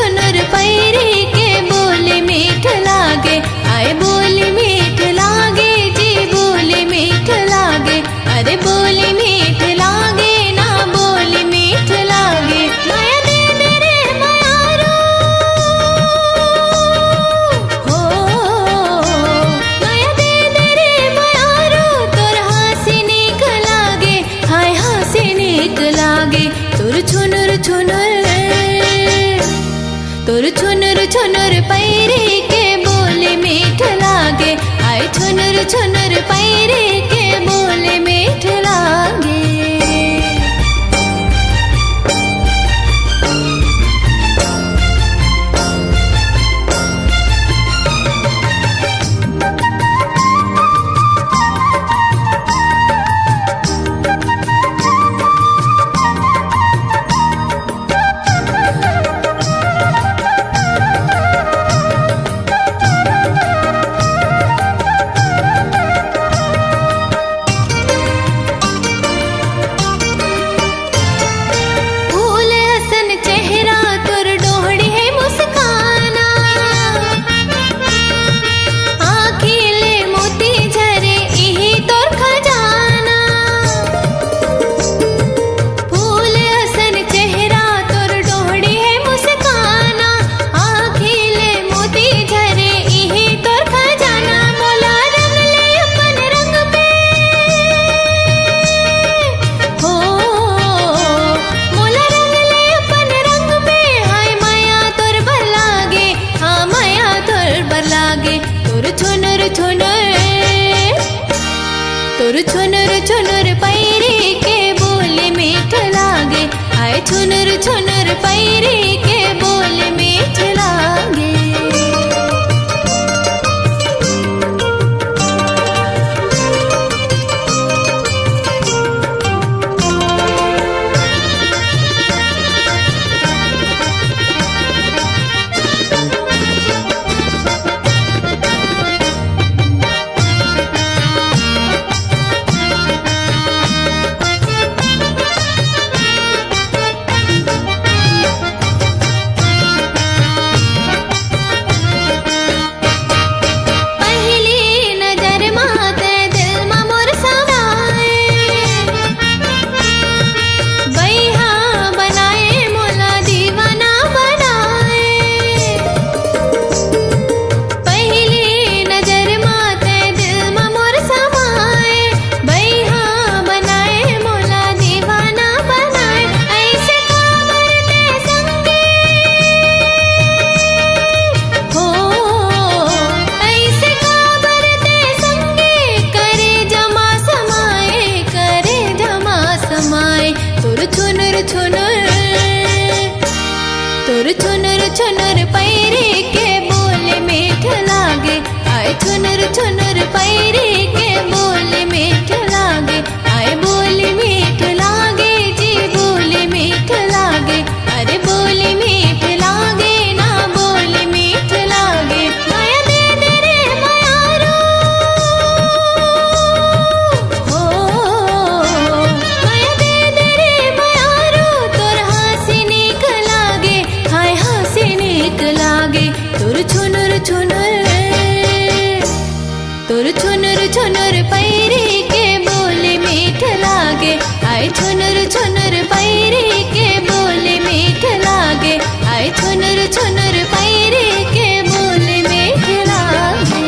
छुनुर पैरी के बोली मीठ लागे, आए बोली मीठ लागे जी बोली मीठ लागे, अरे बोली मीठ लागे ना बोली मीठ लागे। माया दे दे रे मायारो हो, माया दे दे रे मायारो, तोर हासी नीक लागे, हाय हासी नीक लागे। तोर छुनुर छुनुर, तोर छुनुर छुनुर पैरी के बोली मीठ लागे, आए छुनुर छुनुर पैरी के बोली मीठ लागे। तोर छुनुर छुनुर पैरी के बोली मीठ लागे, आए छुनुर छुनुर पैरी के बोली मीठ लागे। तोर छुनुर छुनुर पैरी के बोली मीठ लागे, आए छुनुर छुनुर पैरी के बोली मीठ लागे, आए बोली मीठ लागे जी बोली मीठ लागे, अरे बोली मीठ लागे ना बोली मीठ लागे। माया दे दे रे मायारो हो, माया दे दे रे मायारो, तोर हासी नीक लागे, हाय हासी नीक लागे। तोर छुनुर छुनुर, तोर छुनुर छुनुर पैरी के बोली मीठ लागे, आए छुनुर छुनुर पैरी के बोली मीठ लागे, आए छुनुर छुनुर पैरी के बोली मीठ लागे।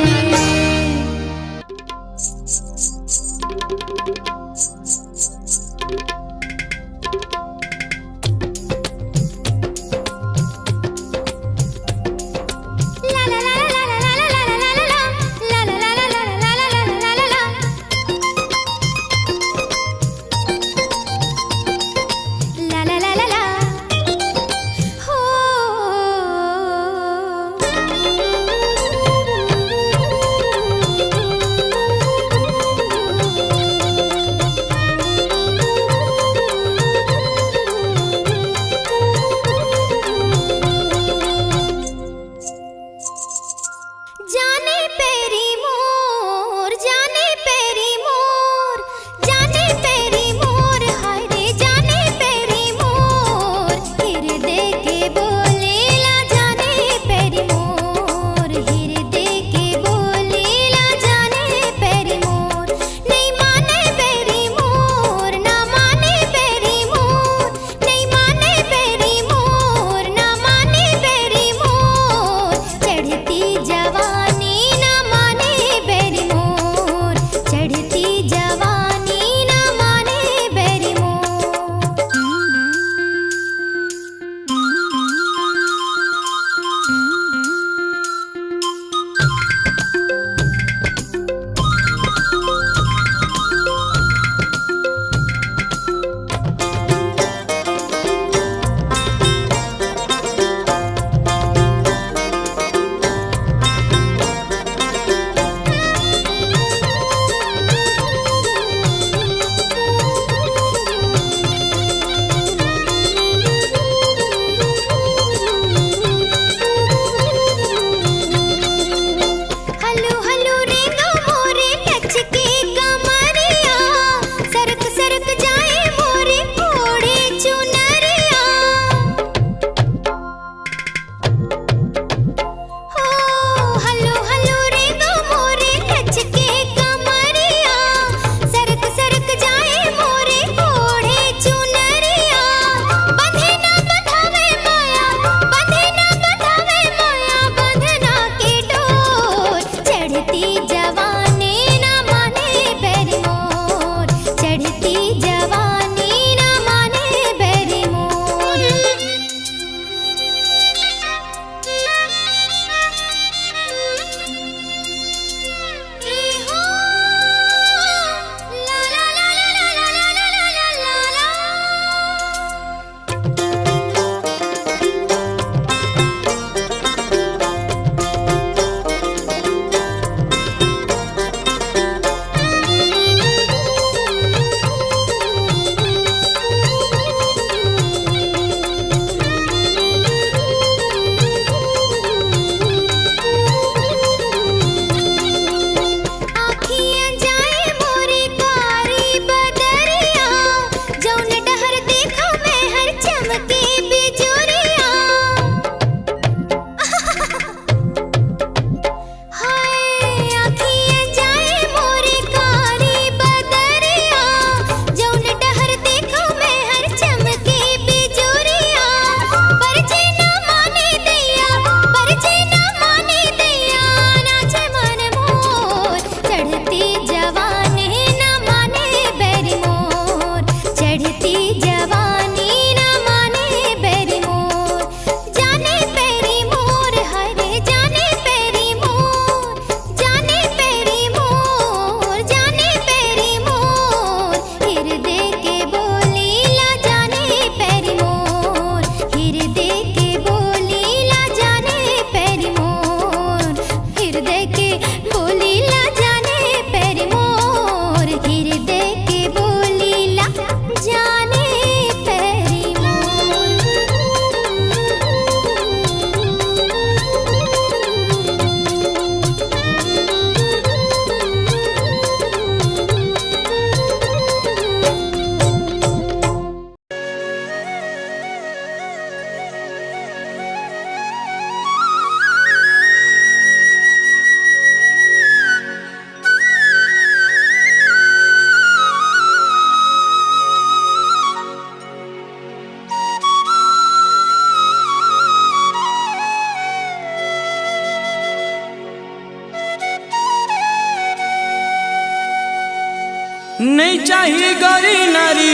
चाहिए गौरी नारी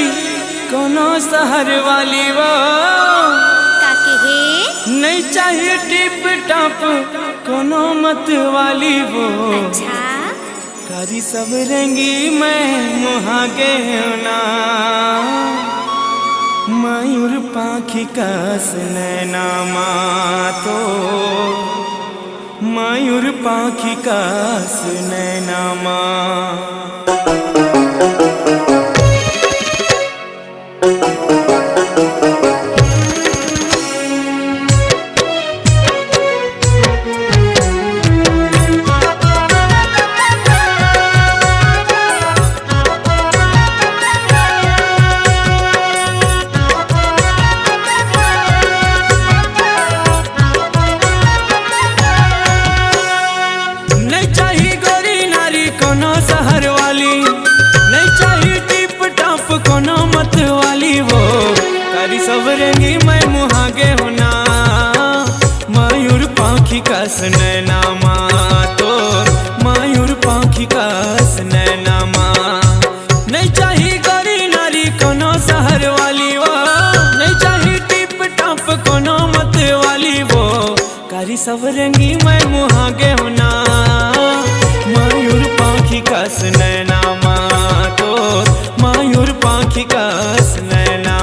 कोनो शहर वाली वो, काके हे नहीं चाहिए टिप टॉप कोनो मत वाली वो। अच्छा कारी सब रंगी मैं मुहागे ना, मयूर पाखी कस नैना तो, मयूर पाखी कस नैना कोनो मत वाली वो। कारी सब रंगी मैं मुहागे होना, मयूर पाखी कस नैना तो, मयूर पाखी कस नैना। नहीं चाहिए गौरी नारी कोनो शहर वाली वो, नहीं चाहिए टिप टॉप कोनो मत वाली वो। कारी सब रंगी मैं मुहागे होना, मयूर पाखी कस नैना तो, मयूर पाखी कस नैना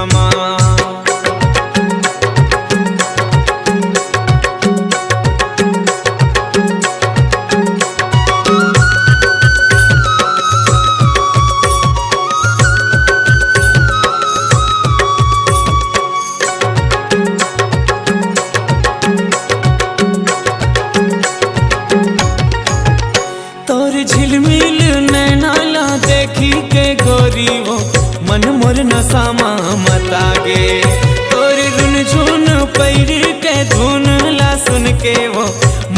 तोर झिलमिल नैना ला देखी के गोरी वो, मन मोर नशा मत आगे। तोर रुनझुन पैर के धुन ला सुन के वो,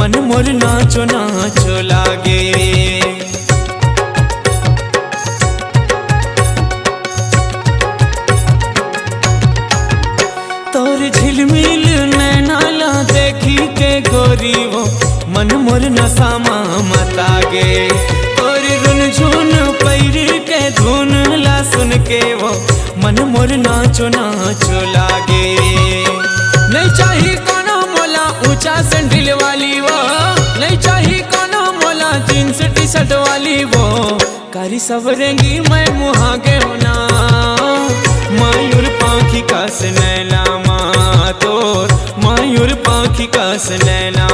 मन मोर नाचो नाचो लागे। तोर झिलमिल नैना ला देखी के गोरी वो, मन मोर नशा मत आगे। तोर रुनझुन पैर के धुन ला सुन के वो, मन मोर नाचो नाचो लागे। नहीं चाहिए कोनो मोला ऊंचा सैंडल वाली वो, नहीं चाहिए कोनो मोला जींस टी शर्ट वाली वो। कारी सब रंगी मैं मुहागे होना, मयूर पाखी कस नैना तोर, मयूर पाखी कस नैना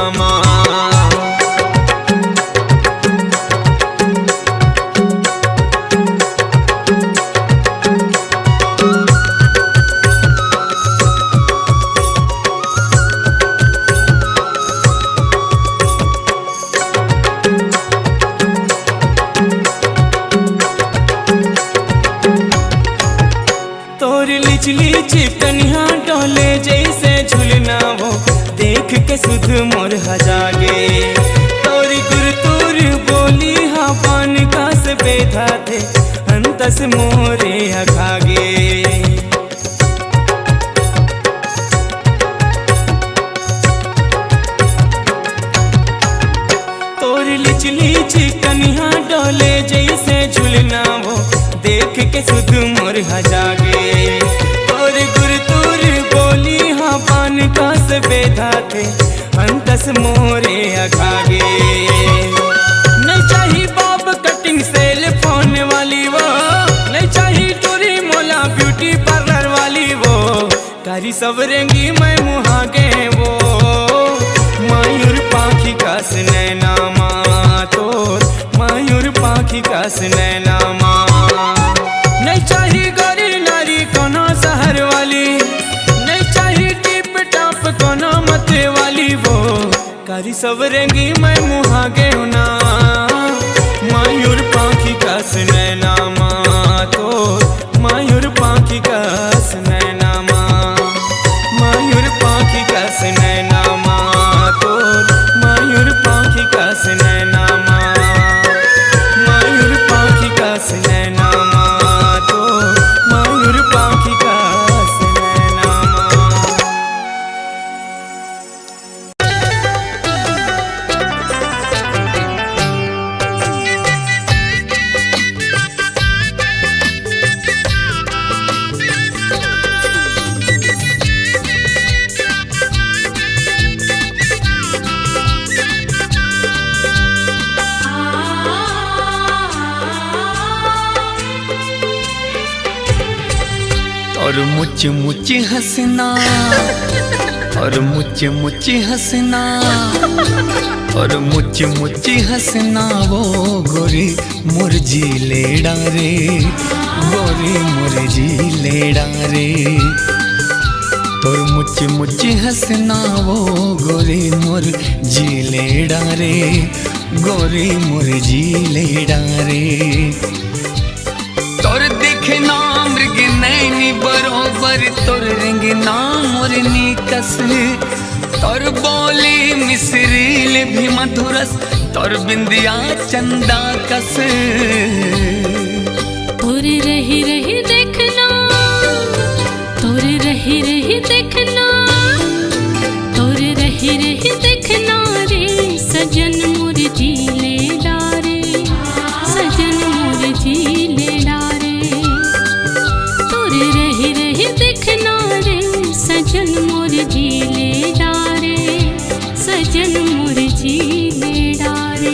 चिकनिया डोले जैसे झुलना वो, देख के सुध मोर हजागे। तोरी गुरतुर बोली हा पान का से बेधा थे, अंतस मोरे अखागे। तोरी लिचली चिकनिया डोले जैसे झुलना वो, देख के सुध मोर हजागे। तोर गुरतुर बोली हाँ पान का से बेधा थे, अंतस मोरे अखागे। नहीं चाहिए बॉब कटिंग सेल फोन वाली वो, नहीं चाहिए टूरी मोला ब्यूटी पार्लर वाली वो। कारी सब रंगी मैं मुहागे वो, मयूर पाखी कस नैना तोर, मयूर पाखी कस नैना। नहीं चाहिए गौरी नारी कोनो शहर वाली, नहीं चाहिए टिप टॉप कोनो मत वाली वो। कारी सब रंगी मैं मुहागे होना, मयूर पाखी कस नैना तोर, मयूर पाखी कस नैना, मयूर पाखी कस नैना तोर, मयूर पाखी कस नैना, मयूर पाखी कस नैना तोर, मयूर पाखी कस नैना। और मुझ मुझ हंसना, और मुझ मुझ हंसना, और मुझ मुझ हंसना वो गोरी मुरझी लेड़ा रे, गोरी मुरझी लेड़ा रे। और मुझ मुझ हंसना वो गोरी मुरझी लेड़ा रे, गोरी मुरझी लेड़ा रे। तोर देखे ना मृग नैनी बरोबर, तोर रंग ना मोरनी कस, तोर बोली मिसरील भी मधुरस, तोर बिंदिया चंदा कस। तोर रही रही देखना, तोर रही रही देखना, तोर रही रही देखना रे सजन मुरझी लेड़ा रे, सजन मुरझी लेड़ा रे। तोर रही रही देखना रे सजन मुरझी लेड़ा रे, सजन मुरझी लेड़ा रे।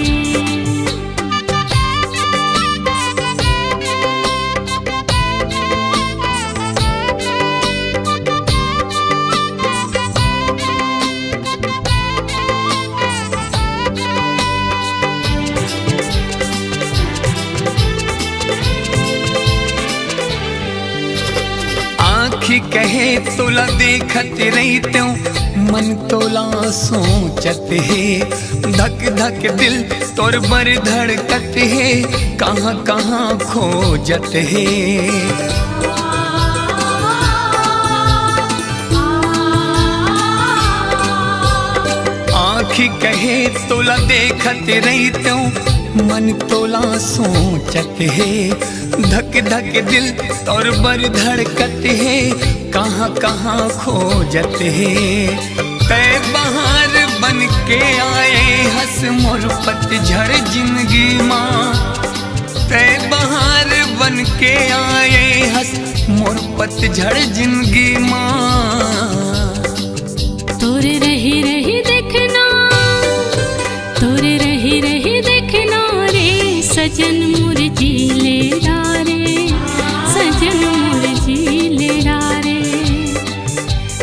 कहे तोला देखत रही त्यों मन तोला सोचत है, धक धक दिल तोर बर धड़कत है, कहाँ कहाँ खोजत है। आँखी कहे तोला देखत रही त्यों मन तोला सोचत है, धक धक दिल तोर बर धड़कत है, कहाँ कहाँ खोजत है। तै बहार बन के आए हंस मोर पतझड़ जिंदगी माँ, तै बहार बन के आए हंस मोर पतझड़ जिंदगी माँ। तोर रही रही देखना, तोर रही रही देखना रे सजन मुरझी लेड़ा रे, सजन मुरझी लेड़ा रे।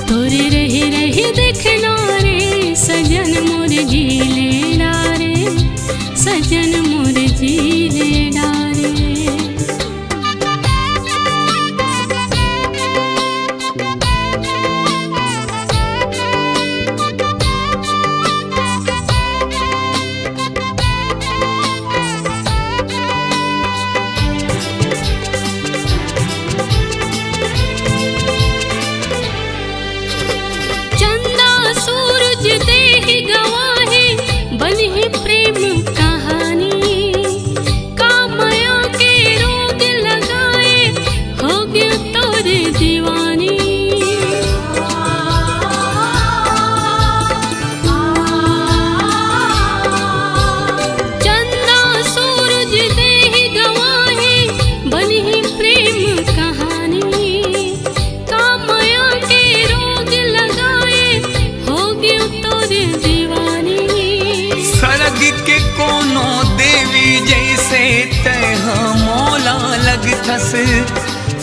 तोर रही रही देखना रे सजन मुरझी लेड़ा रे, सजन मुरझी लेड़ा रे।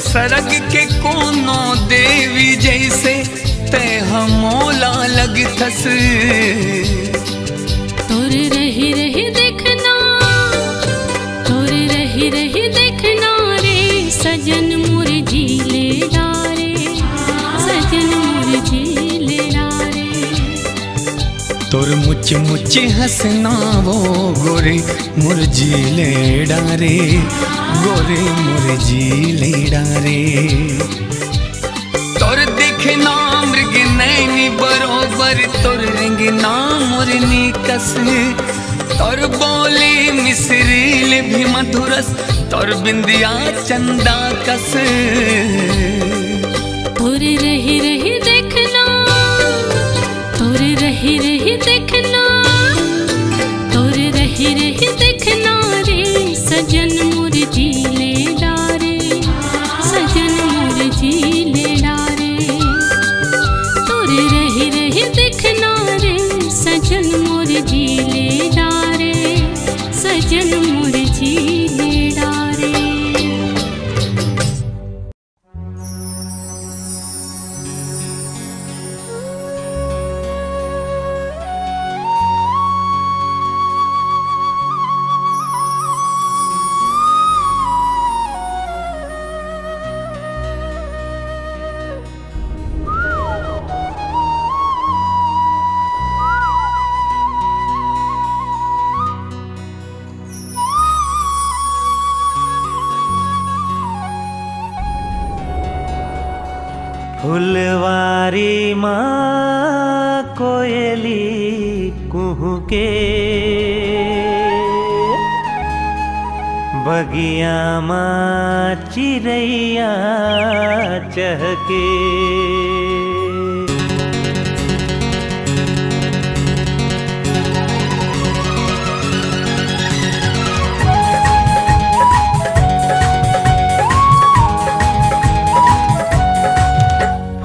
सरग के कोनो देवी जैसे तय हमोला लगथस। तोर रही रही देखना, तोर रही रही देखना रे सजन मुरझी लेड़ा रे, सजन मुरझी लेड़ा रे। तोर मुझ मुझ हंसना वो गोरे मुरझी लेड़ा रे, गोरे मुरझी लेड़ा रे। तोर देखे ना मृग नैनी बरोबर, तोर रंग ना मोरनी कस, तोर बोली मिसरील भी मधुरस, तोर बिंदिया चंदा कस। तोर रही रही देखना, तोर रही रही देखना, तोर रही रही देखना रे सजन मुरझी लेड़ा रे, सजन मुरझी लेड़ा रे। तोर रही रही देखना रे सजन मुरझी लेड़ा रे, सजन मुरझी लेड़ा रे। फुलवारी माँ कोयली कुहू के, बगिया माँ चिड़ैया चहके।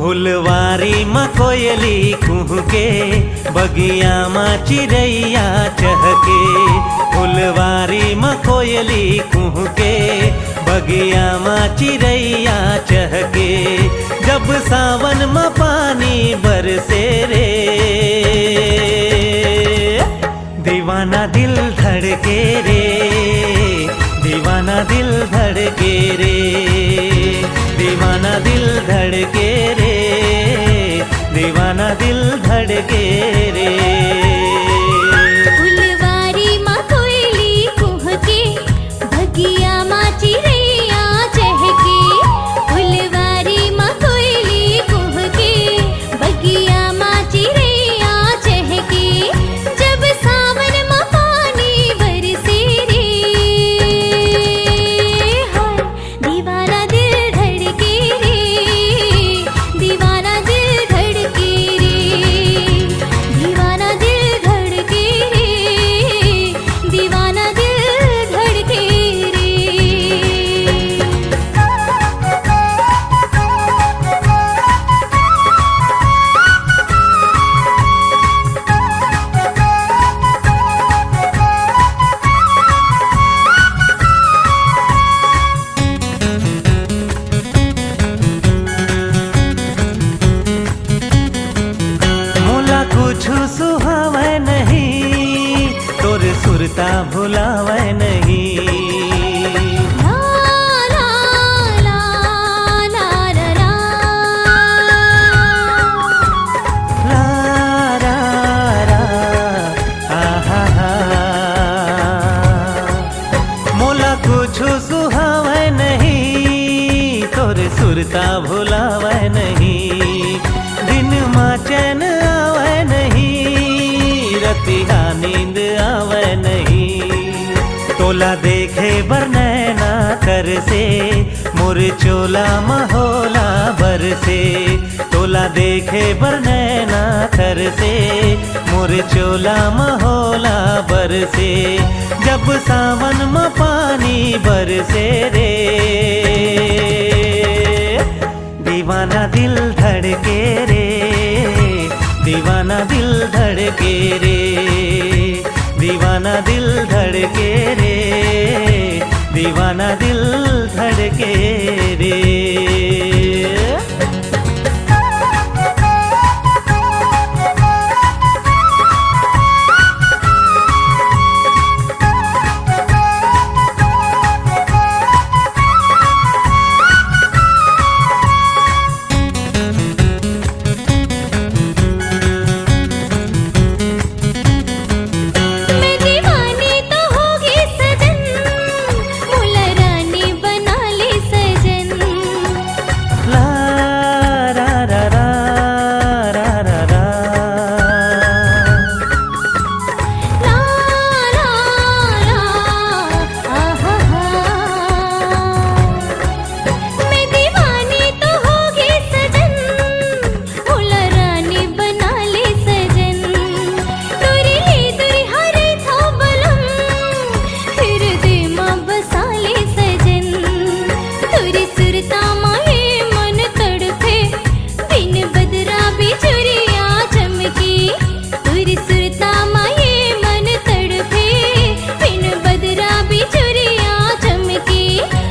फुलवारी माँ कोयली कुहू के, बगिया माँ चिड़ैया चहके। फुलवारी माँ कोयली कुहू के, बगिया माँ चिड़ैया चहके। जब सावन माँ पानी बरसे रे, दीवाना दिल धड़के रे, दीवाना दिल धड़के रे, दीवाना दिल धड़के रे, दीवाना दिल धड़के रे। फुलवारी माँ कोयली कुह के, बगिया माँ चिड़ैया चहके। फुलवारी माँ कोयली कुह के, बगिया माँ चिड़ैया चहके। जब सावन माँ पानी बरसे रे, हाय दीवाना दिल धड़के रे, दीवाना दिल धड़के रे, दीवाना दिल धड़के रे, दीवाना दिल धड़के रे। मोला कुछ सुहावे नहीं, तोर सुरता भुलावे नहीं। ला ला ला ला ला ला। ला रा रा आहा हा। मोला कुछ सुहावे नहीं, तोर सुरता भुलावे नहीं। दिन माँ चैन आवे नहीं, रतिया नींद आवे नहीं। तोला देखे बर नैना कर से, मोर चोला महोला बर से। तोला देखे बर नैना कर से, मोर चोला महोला बर से। जब सावन में पानी बरसे रे, दीवाना दिल धड़के रे, दीवाना दिल धड़के रे, दीवाना दिल धड़के रे, दीवाना दिल धड़के रे। मैं दीवानी तो होगी सजन, मुला रानी बना ले सजन। ला रा रा रा रा रा रा। ला ला ला आहा हा। मैं दीवानी तो होगी सजन, मुला रानी बना ले सजन। तुरी ले तुरी हरे था बलम, फिर दे माँ बसा ले सजन। तुरी सुरता माए मन तड़पे, बिन बदरा बिजुरिया चमकी। तुरी सुरता माए मन तड़पे, बिन बदरा बिजुरिया चमकी।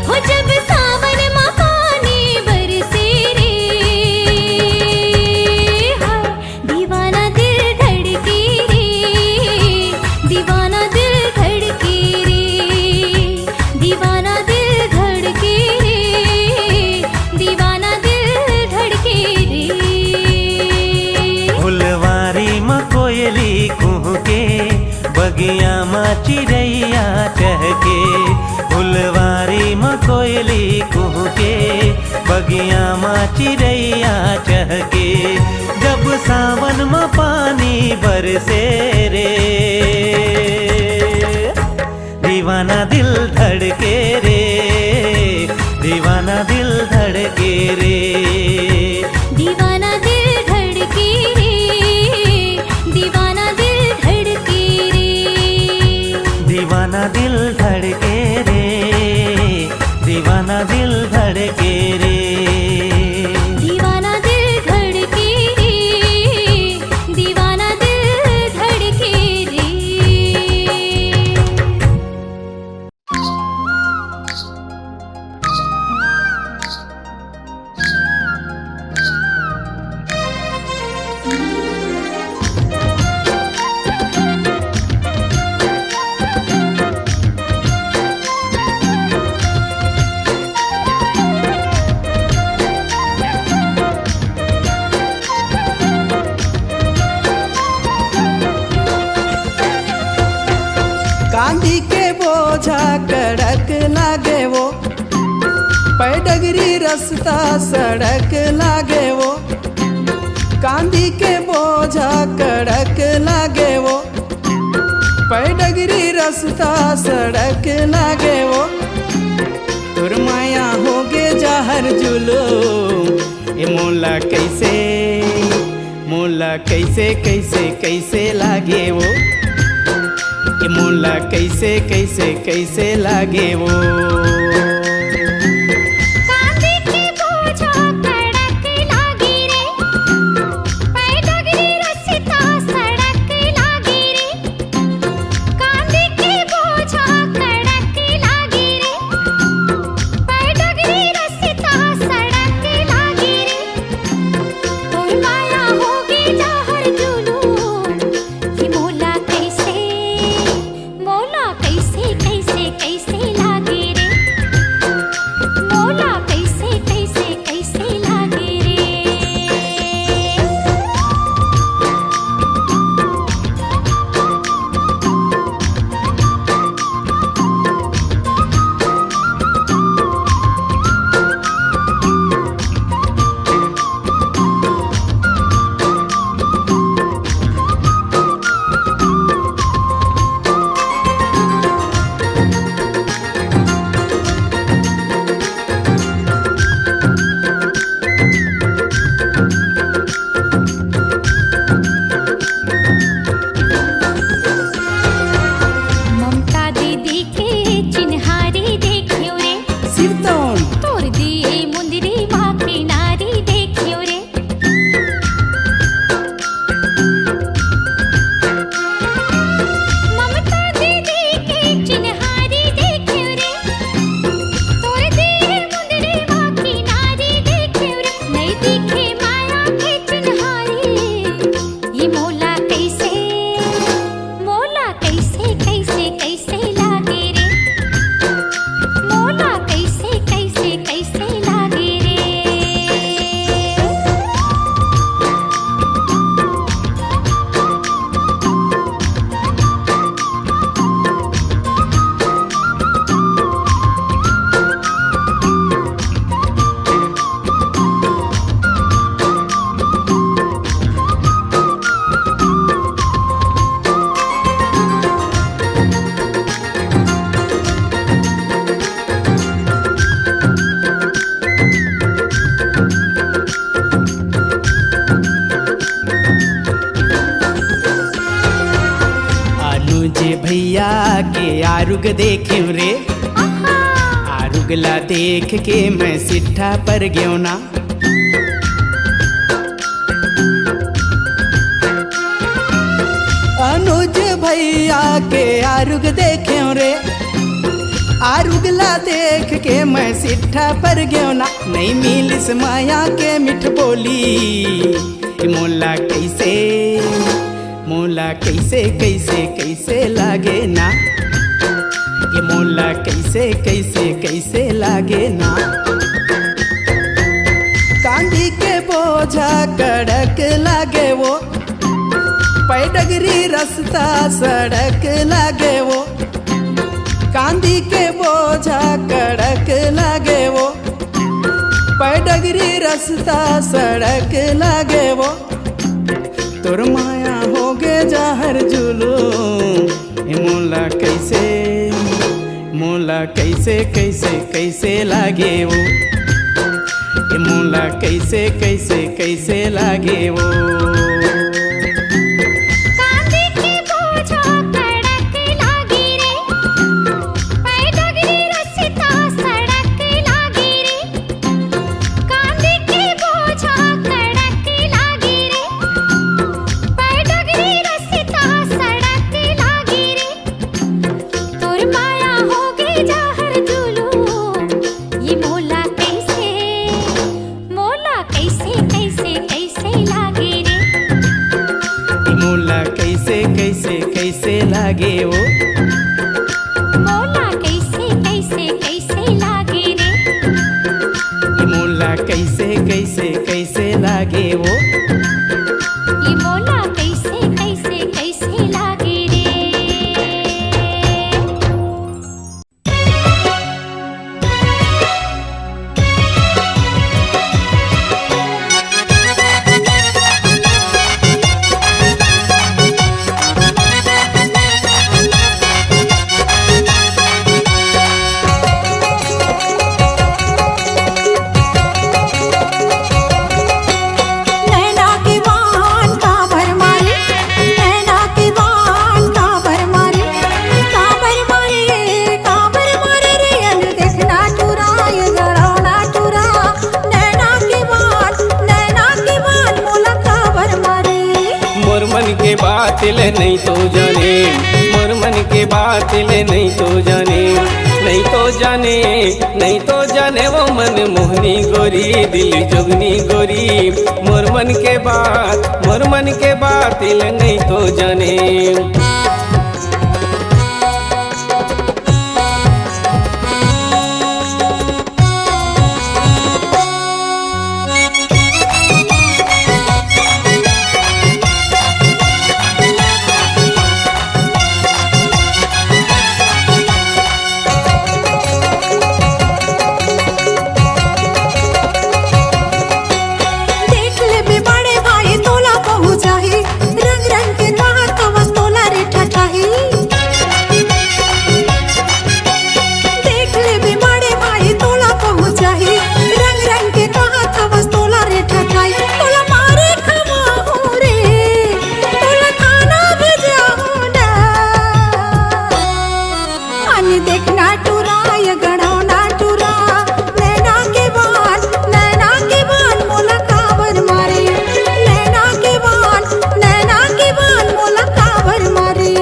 हो जब सावन माँ पानी बरसे रे, हाय दीवाना दिल धड़के रे, दीवाना दिल धड़के रे, दीवाना दिल धड़के रे, दीवाना दिल धड़के रे। फुलवारी माँ कोयली कुहू के, बगिया माँ चिड़ैया चहके। फुलवारी माँ कोयली कुहू के, बगिया माँ चिड़ैया चहके, जब सावन में पानी बरसे रे, दीवाना दिल धड़के रे, दीवाना दिल धड़के रे, दीवाना दिल धड़के रे, दीवाना दिल धड़के रे, दीवाना दिल धड़के रे, दीवाना दिल धड़के रे, दीवाना दिल धड़के रे, दीवाना दिल धड़के रे। कांदी के बोझा कड़क लागे वो, पैडगरी रास्ता सड़क लागे वो, कांदी के बोझा कड़क लागे वो, पैडगरी रास्ता सड़क लागे वो, तुर माया होगे जाहर जुलूम, ये मोला कैसे कैसे कैसे लागे वो, ये मोला कैसे कैसे कैसे लागे वो। कांदी के बोझा कड़क लागे रे, पैडगरी रास्ता सड़क लागे रे, कांदी के बोझा कड़क लागे रे, पैडगरी रास्ता सड़क लागे रे, तोर माया होगे जाहर जुलूम, ये मोला कैसे कैसे लागे रे, मोला कैसे कैसे लागे रे। ममता दीदी के चिन्हारी देखियो रे, सिरतौन तोर दिए मुंदरी माँ की नारी देखियो रे, ममता दीदी के चिन्हारी देखियो रे, तोर दिए मुंदरी माँ की नारी देखियो रे, नहीं दिखे माया के चिन्हारी, ये मोला कैसे कैसे लागे रे, मोला कैसे कैसे लागे रे। अनुज भैया के आरुग देखे रे, आरुगला देख के मैं सिट्ठा पर गयो ना, अनुज भैया के आरुग देखे रे, आरुगला देख के मैं सिट्ठा पर गयो ना, नहीं मिलिस माया के मिठ बोली, मोला कैसे कैसे लागे ना, ये मोला कैसे लागे ना। कांदी के बोझा कड़क लागे वो, पैडगरी रास्ता सड़क लागे वो, कांदी के बोझा कड़क लागे वो, डगरी रास्ता सड़क लागे वो तोर माया होगे जहर जुलूम ए मोला कैसे कैसे कैसे लागे वो ए मोला कैसे कैसे कैसे लागे वो कांदे के बोझा कड़क लागी रे पाय डगरी रस्ता सड़क लागी रे कांदे के बोझा कड़क लागी रे पाय डगरी रस्ता सड़क लागी रे तोर माया हो गई जहर जुलूम ये मोला कैसे कैसे कैसे लागे रे मोला कैसे कैसे कैसे लागे वो मोला कैसे कैसे कैसे लागे रे मोला कैसे कैसे कैसे लागे वो ये मोला कैसे कैसे कैसे लागे रे नैना की बान का भर मारे नैना की बान का भर मारे रे अन देखना टूरा ये गड़ौना टूरा नैना की बान मोला का भर मारे मोर मन के बात ले नहीं तो जाने मोर मन के बात ले नहीं तो जाने नहीं तो जाने नहीं तो जाने वो मन मोहनी गोरी दिल जोगनी गोरी मोर मन के बात ले नहीं तो जाने देख ले बे बड़े भाई तोला पहुँच जाही रंग रंग के कहा तवस तोला रे ठठाही देख ले बे बड़े भाई तोला पहुँच जाही रंग रंग के कहा तवस तोला रे ठठाही तोला मारे खवाहू रे तोला खाना भेजाहू ना अन देखना टूरा ये गड़ौना टूरा नैना के बान मोला कावर मारे नैना के बान मोला कावर मारे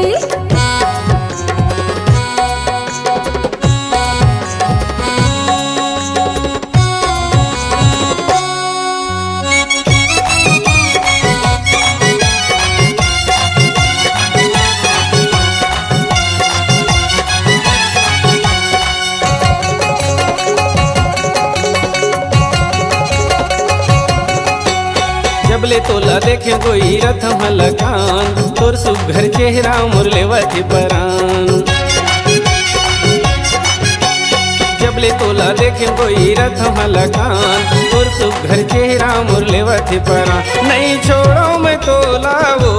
जबले तोला देखे कोई रथ मलकान तोर सुघर चेहरा मुरलेवती परान जबले तोला देखे कोई रथ मलकान तोर सुघर चेहरा मुरलेवती परान नहीं छोड़ो मैं तोला वो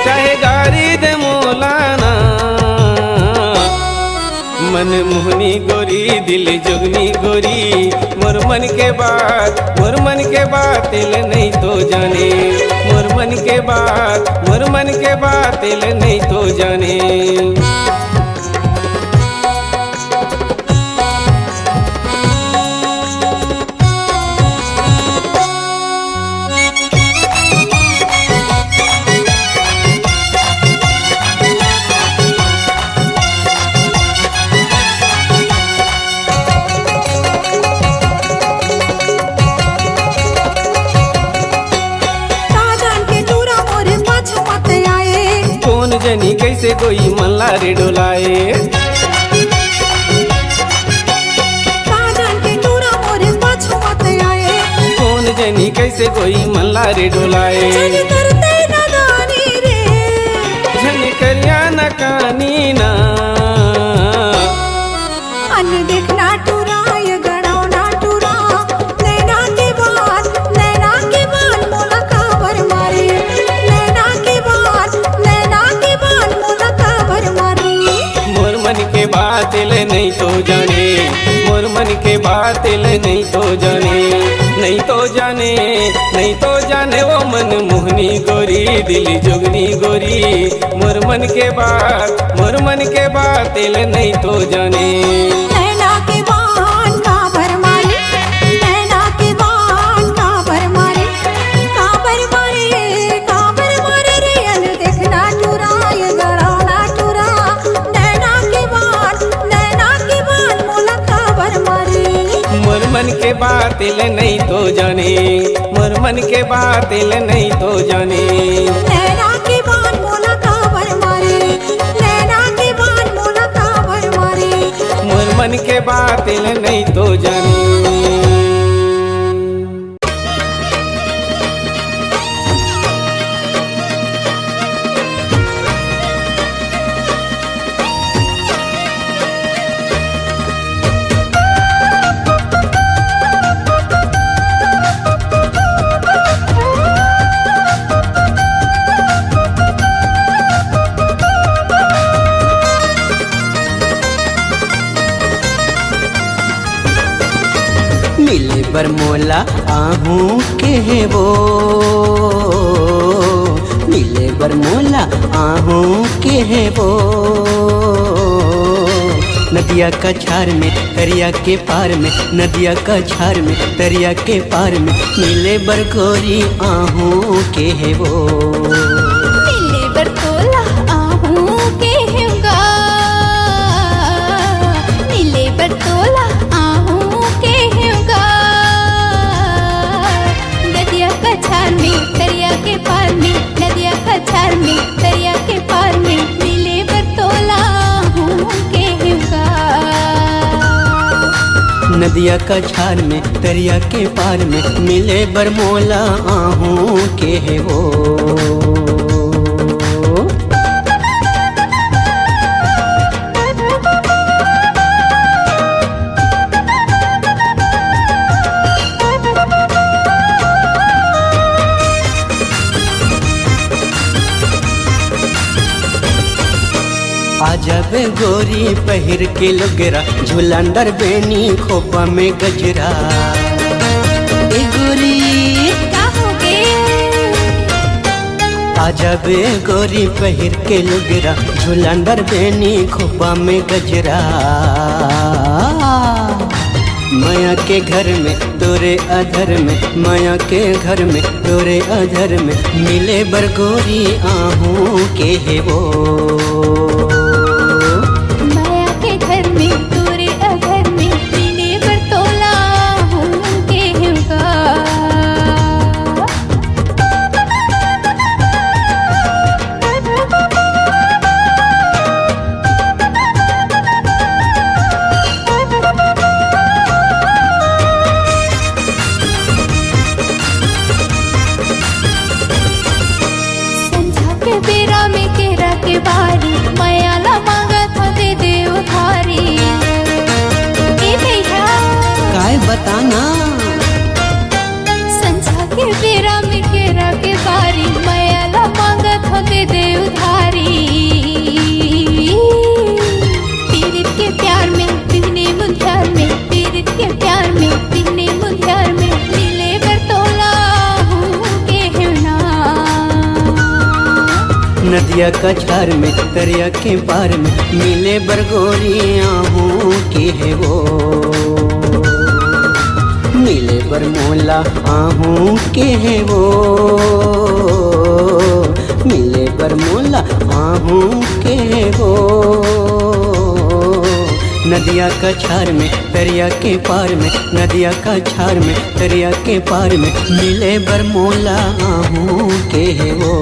चाहे गारी दे मोलाना मन मोहनी गोरी दिल जोगनी गोरी मोर मन के बात ले नहीं तो जाने मोर मन के बात ले नहीं तो जाने ताजान के टूरा मोरे पाछू मत आए कौन जनी कैसे कोई मल्ला रे डोलाए ताजान के टूरा मोरे पाछू मत आए कौन जनी कैसे कोई मल्ला रे डोलाए जग करते नदानी रे झन करिया न कानी ना अन देखना टूरा ये गड़ौना टूरा बात ले नहीं तो जाने, मोर मन के बात ले नहीं तो जाने, नहीं तो जाने, नहीं तो जाने वो मन मोहनी गोरी दिल जोगनी गोरी, मोर मन के बात ले नहीं तो जाने। नैना के बान का भरमारे, नैना के बान का भरमारे, काबर मारे रे अन देखना टूरा ये गड़ाना टूरा। नैना के बान मोला काबर मारे। मोर मन के बात ले नहीं तो जाने, मोर मन के बात ले नहीं तो जाने। नैना के बान मोला काबर मारे, नैना के बान मोला काबर मारे। मोर मन के बात ले नहीं तो जाने। मिले बरमोला आहू के वो, मिले बरमोला आहू के वो। नदिया का छार में दरिया के पार में, नदिया का छार में दरिया के पार में, मिले बरगोरी आहू के वो। मिले बरतोला आहू के होगा, मिले बरतोला आहू के होगा। नदिया का छार में दरिया के पार में, नदिया का छार में दरिया के पार में, मिले बरतोला आहू के होगा। नदिया का छार में दरिया के पार में, मिले बरमोला आहू के वो। आजब गोरी पहिर के लुगरा, झुलंदर बेनी खोपा में गजरा। ए गोरी का होगे आजब गोरी पहिर के लुगरा, झुलंदर बेनी खोपा में गजरा। माया के घर में तोरे अधर में, माया के घर में तोरे अधर में, मिले बरगोरी आहू के वो। माया के घर में तोरे अघर में, मिले बरतोला आहू के होगा। संझा के बेरा में केरा के बारी, मायाला मांगा था दे दे उधारी। ए भैया काय बताना संझा के बेरा में केरा के बारी, मायाला मांगा था दे दे उधारी। पीरित के प्यार में बिहने मुंध्यार में, पीरित के प्यार में बिहने मुंध्यार में, मिले बरतोला आहू के होना। नदिया का छार में दरिया के पार में, मिले बरगोरी आहू के वो। मिले बरमोला आहू के वो, मिले बरमोला आहू के वो। नदिया का छार में दरिया के पार में, नदिया का छार में दरिया के पार में, मिले बरमोला आहू के वो।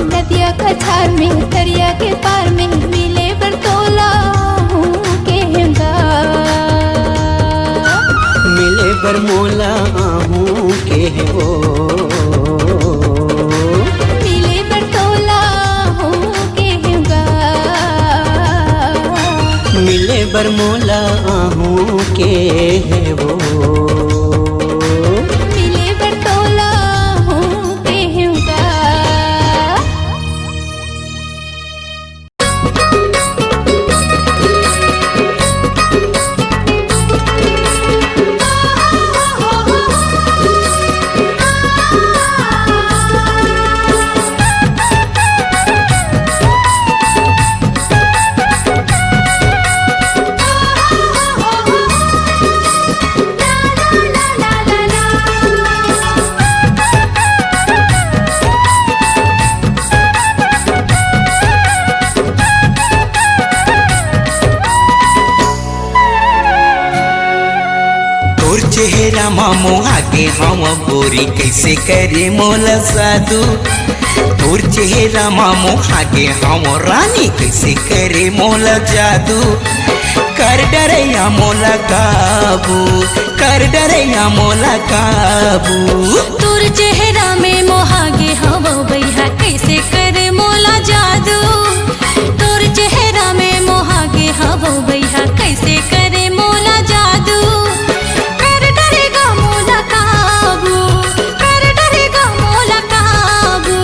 नदिया का छार में दरिया के पार में, मिले बरतोला आहू के होगा। मिले बरमोला आहू के वो। मिले बरतोला आहू के होगा। मिले बरमोला आहू के वो। मिले बरतोला आहू के होगा। रामा मोहा के हम गोरी कैसे करे मोला साधु तोर चेहरा मोहा के हम रानी कैसे करे मोला जादू कर डरैया मोला काबू कर डरैया मोला काबू तोर चेहरा में मोहागे हवा भैया कैसे करे मोला जादू तोर चेहरा में मोहागे हवा भैया कैसे करे मोला जादू कर डरेगा मोला काबू कर डरेगा मोला काबू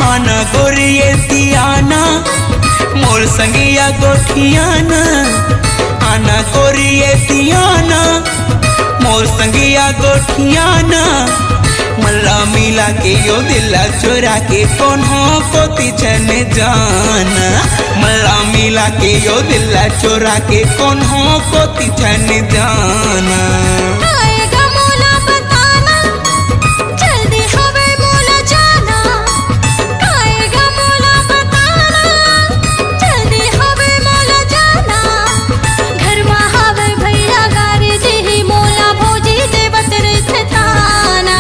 आना गोरिये दियाना मोर संगिया गोठियाना आना गोरिये दियाना मोर संगिया गोठियाना मल्ला मिला के यो दिला चुरा के कौन हो को तिचन जाना मल्ला मिला के यो दिला चुरा के कौन हो को तिचन जाना आएगा मोला बताना जल्दी हवे मोला जाना आएगा मोला बताना जल्दी हवे मोला जाना घर में हवे भैया गारी जी मोला भोजी देवत रथ थाना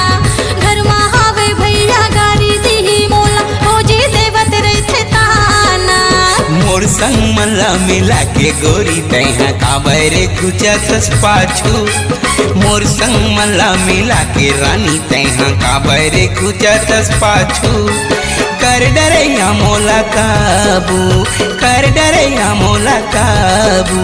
घर में हवे भैया गारी जी मोला भोजी देवत रथ थाना मोर संग मल्ला मिला के गोरी तैहा काबरे खुचस पाछू मोर संग मल्ला मिला के रानी तैहा काबरे खुचस पाछू कर डरैया मोला काबू कर डरैया मोला काबू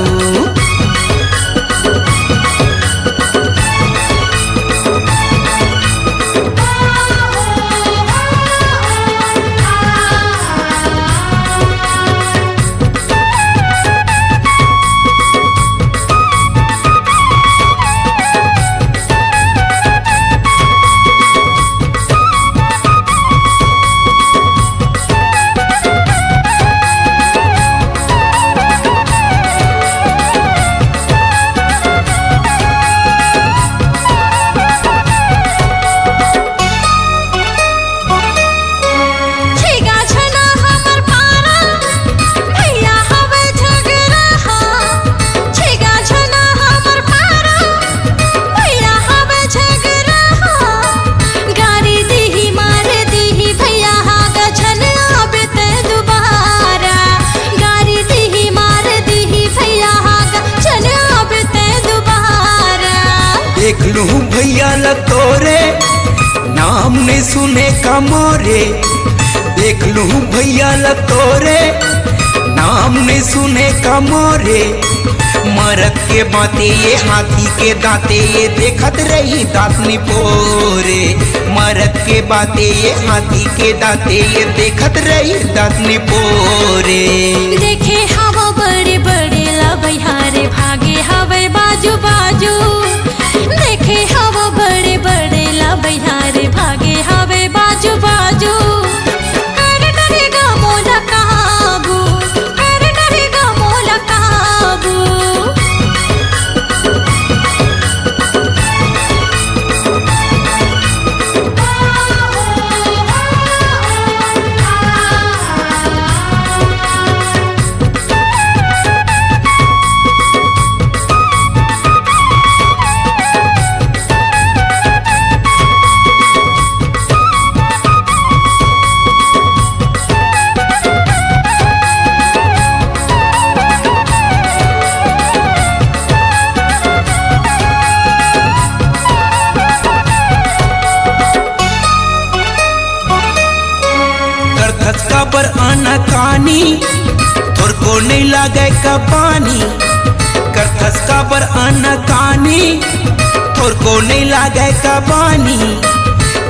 छेगा छना हमर पारा भैया हवे झगड़ा छेगा छना हमर पारा भैया हवे झगड़ा गाड़ी दीही मार दीही भैया हागा छन आबे ते दोबारा गाड़ी दीही मार दीही भैया हागा छन आबे ते दोबारा देख लूं भैया ल तोरे नाम ने सुने का मोरे देख लूं भैया ल तोरे नाम ने सुने का मोरे मरद के बाते ये हाथी के दांते ये देखत रही दांत निपोरे मरद के बाते ये हाथी के दांते ये देखत रही दांत निपोरे देखे हवा बड़े बड़े ला बहारे भागे हवे बाजू बाजू देखे हवा बड़े बड़े ला बहारे भागे हवे बाजू बाजू कर डरेगा मोला काबू कर डरेगा मोला काबू धसका पर आना कानी तोर को नहीं लागे का पानी कर धसका पर आना कानी तोर को नहीं लागे का पानी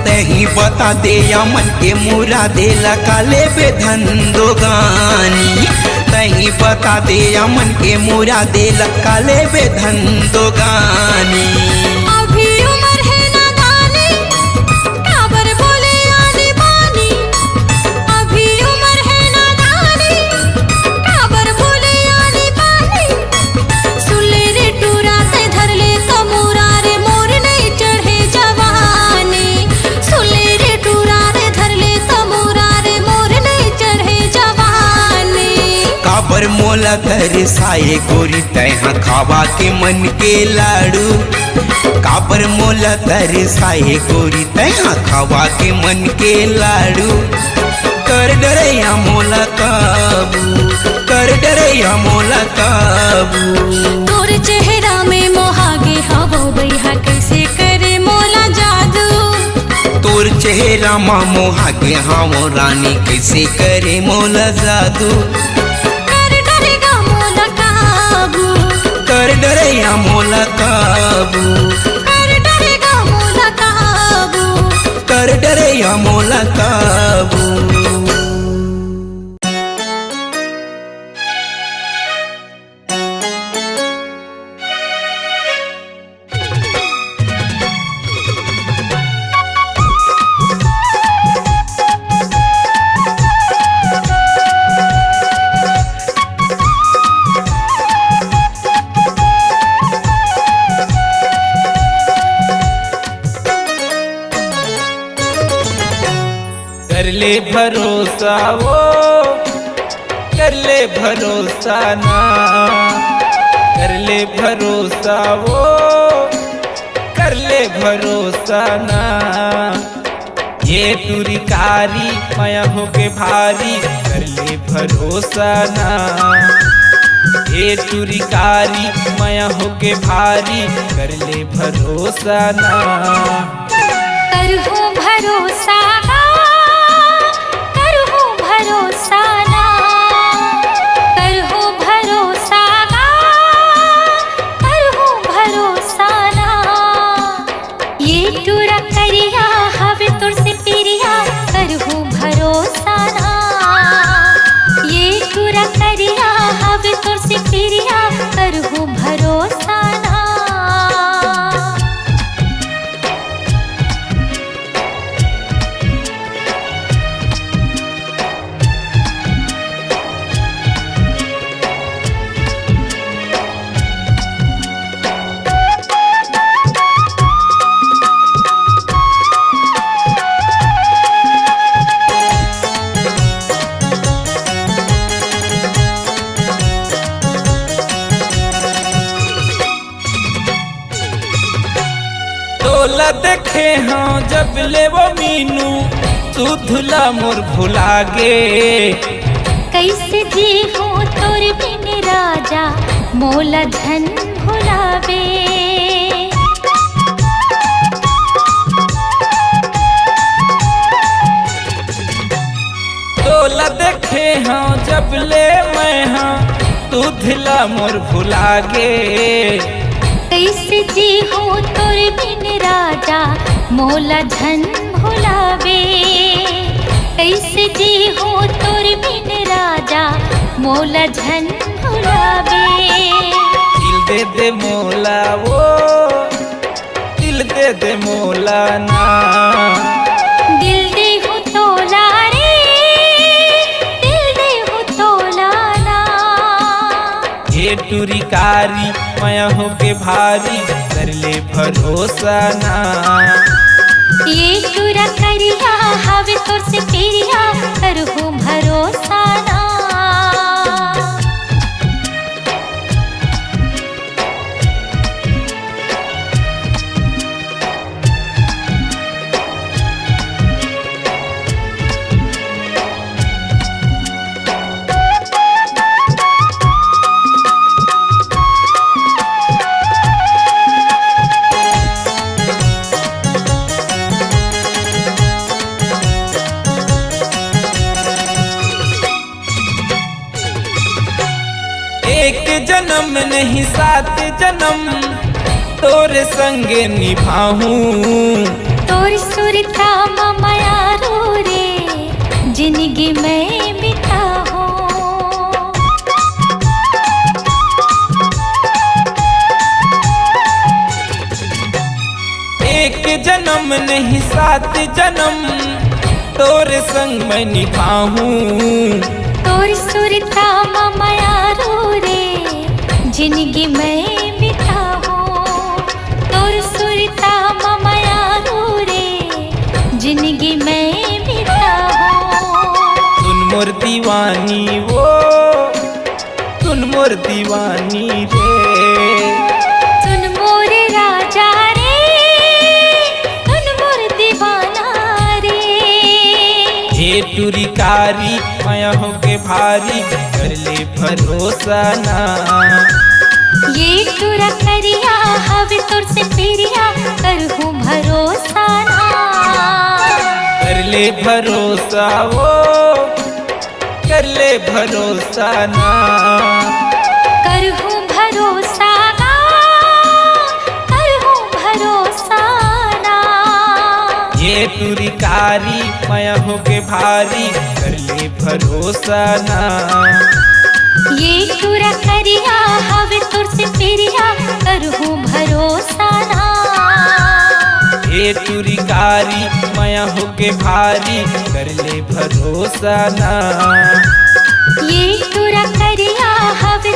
ते तही बता दे या मन के मुरा दे काले बेधन दो गानी तही बता दे या मन के मुरा दे काले बेधन दो गानी अभी उम्र है नादानी काबर बोले आनी बानी अभी उम्र है नादानी काबर बोले आनी बानी सुले रे टूरा से धर ले तमूरा रे मोर नहीं चढ़े जवानी सुले रे टूरा रे धर ले तमूरा रे मोर नहीं चढ़े जवानी काबर मोला तरसाए गोरी तैहा खावा के मन के लाड़ू काबर मोला तरसाए गोरी तैहा खावा के मन के लाड़ू कर डरैया मोला काबू कर डरैया मोला काबू तोर चेहरा में मोहागे हवो बैहा कैसे करे मोला जादू तोर चेहरा मा मोहागे हावो रानी कैसे करे मोला जादू कर डरेगा मोला काबू कर डरैया मोला काबू कर डरेगा मोला काबू कर डरैया मोला काबू कर ले भरोसा वो कर ले भरोसा ना कर ले भरोसा वो कर ले भरोसा ना ये तुरी कारी माया हो के भारी कर ले भरोसा ना ये तुरी कारी माया हो के भारी कर ले भरोसा ना करहूँ भरोसा ना करहूँ भरोसा ना करहूँ भरोसा ना करहूँ भरोसा ना ये टूरा करिया हवे तुर से पिरिया करहूँ भरोसा ना ये टूरा करिया हवे तुर से पिरिया करहूँ भरोसा ना तोला देखे हाँ जब ले वो मीनू तू धुला मोर भुला गे कैसे जी हूँ तोर बिन राजा मोला धन भुलावे तोला देखे हाँ जब ले मैं हाँ तू धुला मोर भुला गे कैसे जी हूँ तोर बिन राजा मोला धन भुलावे कैसे जी हूँ तोर बिन राजा मोला धन भुलावे दिल दे दे मोला वो दिल दे दे मोला ना दिल दे हूँ तोला रे दिल दे हूँ तोला ना ये टूरी कारी माया हो के भारी कर ले भरोसा ना ये टूरा करिया हवे तोर से पिरिया करहूँ भरोसा ना एक जन्म नहीं 7 जन्म तोरे संगे निभाऊं तोर सुरता माया रो रे जिंदगी में बिता हो। एक जन्म नहीं 7 जन्म तोर संग मैं निभाऊं। तोर सुरता माया रो रे जिंदगी में बिता हो। तोर सुरता माया रो रे जिंदगी में बिता हो। सुन मोर दीवानी वो सुन मोर दीवानी रे। सुन मोर राजा रे सुन मोर दीवाना रे। हे टूरी कारी माया हो के भारी कर ले भरोसा ना। ये टूरा करिया हवे तोर से पिरिया करहूँ भरोसा ना। कर ले भरोसा वो कर ले भरोसा ना। करहूँ भरोसा ना करहूँ भरोसा ना। ये टूरी कारी माया हो के भारी कर ले भरोसा ना। ये टूरा करिया हवे तोर से पिरिया करहूँ भरोसा ना। ये टूरी कारी माया हो के भारी कर ले भरोसा ना। ये टूरा करिया हवे